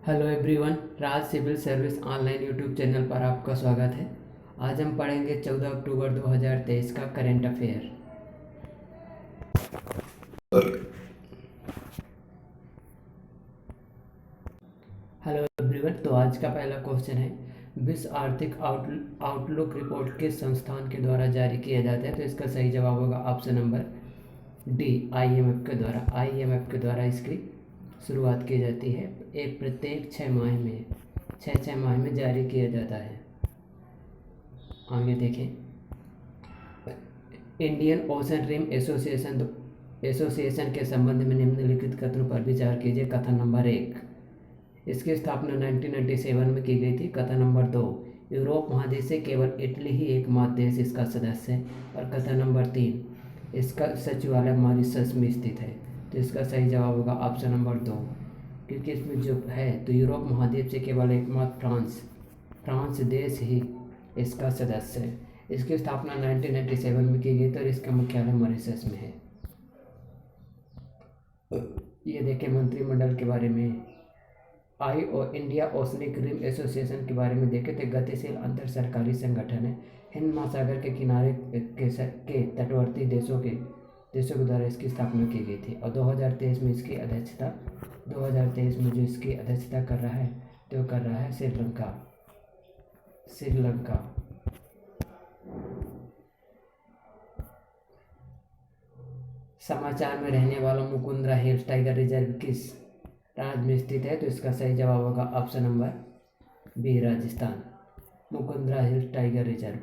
Hello everyone, Raj civil service online YouTube channel पर आपका स्वागत है। आज हम पढ़ेंगे 14 अक्टूबर 2023 का करंट अफेयर। हेलो एवरीवन, तो आज का पहला क्वेश्चन है, विश्व आर्थिक आउटलुक रिपोर्ट किस संस्थान के द्वारा जारी किया जाता है? तो इसका सही जवाब होगा ऑप्शन नंबर डी, आईएमएफ के द्वारा। आईएमएफ के द्वारा इसकी शुरुआत की जाती है। एक प्रत्येक 6 माह में जारी किया जाता है। आगे देखें, इंडियन ओशन रिम एसोसिएशन के संबंध में निम्नलिखित कथनों पर विचार कीजिए। कथन नंबर 1, इसकी स्थापना 1997 में की गई थी। कथन नंबर 2, यूरोप महादेश से केवल इटली ही एकमात्र देश इसका सदस्य है। और कथन नंबर 3, इसका सचिवालय मॉरिशस में स्थित है। तो इसका सही जवाब होगा ऑप्शन नंबर 2, क्योंकि इसमें जो है तो यूरोप महाद्वीप से केवल एकमात्र फ्रांस देश ही इसका सदस्य है। इसकी स्थापना 1997 में की गई थी और इसका मुख्यालय मॉरिशस में है। ये देखें, मंत्रिमंडल के बारे में इंडिया ओशनिक रिम एसोसिएशन के बारे में देखें तो गतिशील अंतर सरकारी संगठन है। हिंद महासागर के किनारे के तटवर्ती देशों के द्वारा इसकी स्थापना की गई थी। और 2023 में इसकी अध्यक्षता 2023 में जो इसकी अध्यक्षता कर रहा है तो कर रहा है श्रीलंका। समाचार में रहने वाला मुकुंदरा हिल्स टाइगर रिजर्व किस राज्य में स्थित है? तो इसका सही जवाब होगा option number B, Rajasthan. Mukundra hills tiger reserve.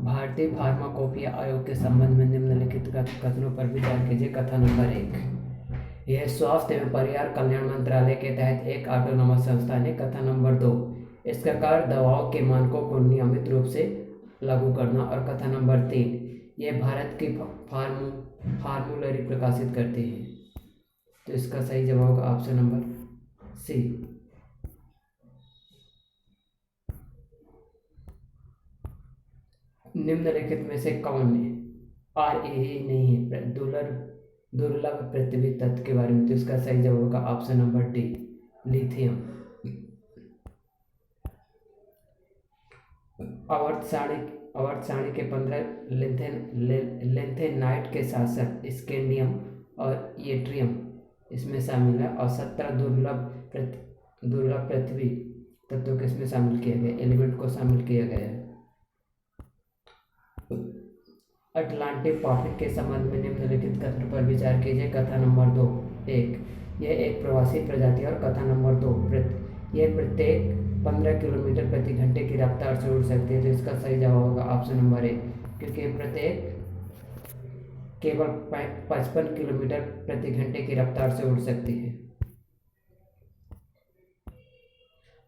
भारतीय फार्माकोपिया आयोग के संबंध में निम्नलिखित कथनों पर विचार कीजिए। कथन नंबर 1, यह स्वास्थ्य एवं परिवार कल्याण मंत्रालय के तहत एक ऑटोनोमस संस्थान है। कथन नंबर 2, इसका कार्य दवाओं के मानकों को नियमित रूप से लागू करना। और कथन नंबर 3, यह भारत की फार्मूलरी प्रकाशित करती है। तो इसका सही जवाब होगा ऑप्शन नंबर सी। निम्नलिखित में से कौन है RAE नहीं है दुर्लभ पृथ्वी तत्व के बारे में? तो इसका सही जवाब होगा ऑप्शन नंबर डी, लिथियम। आवर्त सारणी के 15 लेंथेनाइट के साथ साथ स्कैंडियम और येट्रियम इसमें शामिल है। और 17 दुर्लभ पृथ्वी तत्वों को इसमें शामिल किया गया, एलिमेंट को शामिल किया गया है। अटलांटिक पॉकेट के संबंध में निम्नलिखित कथन पर विचार कीजिए। कथन नंबर 2, 1, यह एक प्रवासी प्रजाति। और कथन नंबर 2, यह प्रत्येक 15 किलोमीटर प्रति घंटे की रफ्तार से उड़ सकती है। तो इसका सही जवाब होगा ऑप्शन नंबर 1, क्योंकि प्रत्येक केवल 55 किलोमीटर प्रति घंटे की रफ्तार से उड़ सकती है।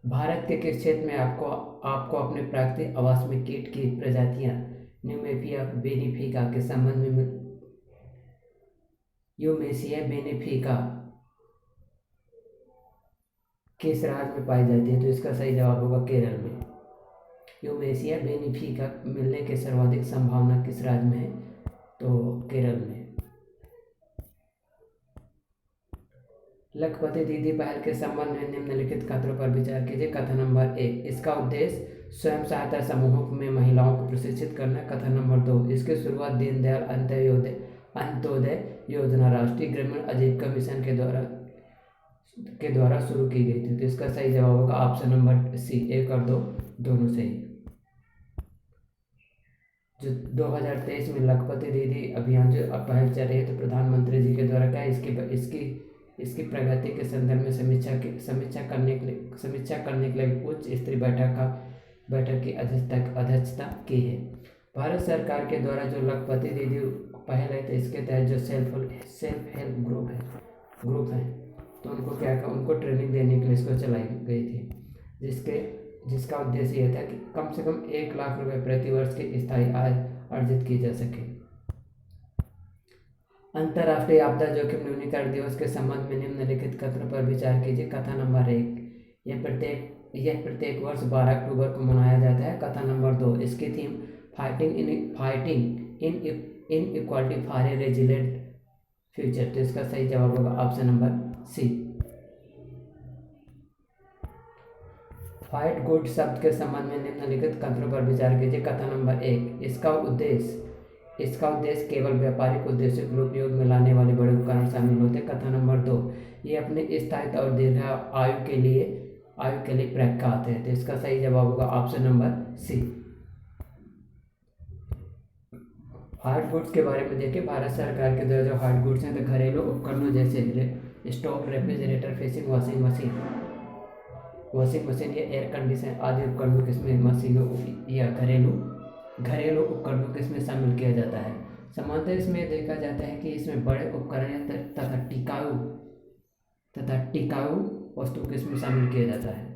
भारत के किस क्षेत्र में आपको अपने प्राकृतिक आवास में कीट की प्रजातियां न्यूमेफिया बेनिफिका के संबंध में यूमेसिया बेनिफिका किस राज्य में पाई जाती है? तो इसका सही जवाब होगा केरल में। यूमेसिया बेनिफिका मिलने की सर्वाधिक संभावना किस राज्य में है? तो केरल में। लखपति दीदी पहल के संबंध में निम्नलिखित कथनों पर विचार कीजिए। कथन नंबर 1, इसका उद्देश्य स्वयं सहायता समूहों में महिलाओं को प्रशिक्षित करना। कथन नंबर 2, इसकी शुरुआत दीनदयाल अंत्योदय योजना राष्ट्रीय ग्रामीण आजीविका मिशन के द्वारा शुरू की गई थी। तो इसका सही जवाब होगा ऑप्शन नंबर सी, 1 और 2 दोनों सही। जो 2023 में लखपति दीदी अभियान जो पहल चल रही है तो प्रधानमंत्री जी के द्वारा क्या इसकी प्रगति के संदर्भ में समीक्षा करने के लिए उच्च स्तरीय बैठक की अध्यक्षता की है। भारत सरकार के द्वारा जो लखपति दीदी पहल है तो इसके तहत जो सेल्फ हेल्प ग्रुप है तो उनको ट्रेनिंग देने के लिए इसको चलाई गई थी, जिसका उद्देश्य यह था कि कम से कम 1 लाख रुपए प्रति वर्ष की स्थायी आय अर्जित की जा सके। अंतर्राष्ट्रीय आपदा जोखिम न्यूनीकरण दिवस के संबंध में निम्नलिखित कथनों पर विचार कीजिए। कथन नंबर 1, यह प्रत्येक वर्ष 12 अक्टूबर को मनाया जाता है। कथन नंबर 2, इसकी theme fighting inequality for a resilient future. तो इसका सही जवाब होगा option number C. White goods शब्द के संबंध में निम्नलिखित कथनों पर विचार कीजिए। कथन नंबर 1, इसका उद्देश्य केवल व्यापारिक उद्देश्यों के लिए उपयोग में लाने वाले बड़े उपकरण शामिल होते हैं। कथन नंबर 2, ये अपने स्थायित्व और दीर्घ आयु के लिए प्रख्यात है। तो इसका सही जवाब होगा option number C. Hard goods के बारे में देखिए, भारत सरकार के द्वारा जो हार्ड गुड्स हैं तो घरेलू उपकरणों जैसे स्टोव, रेफ्रिजरेटर, वॉशिंग मशीन या एयर कंडीशन आदि उपकरणों किसमें मशीनों या घरेलू उपकरणों किसमें शामिल किया जाता है। सामान्यतः इसमें देखा जाता है कि इसमें बड़े उपकरण तथा टिकाऊ वस्तु किसमें शामिल किया जाता है।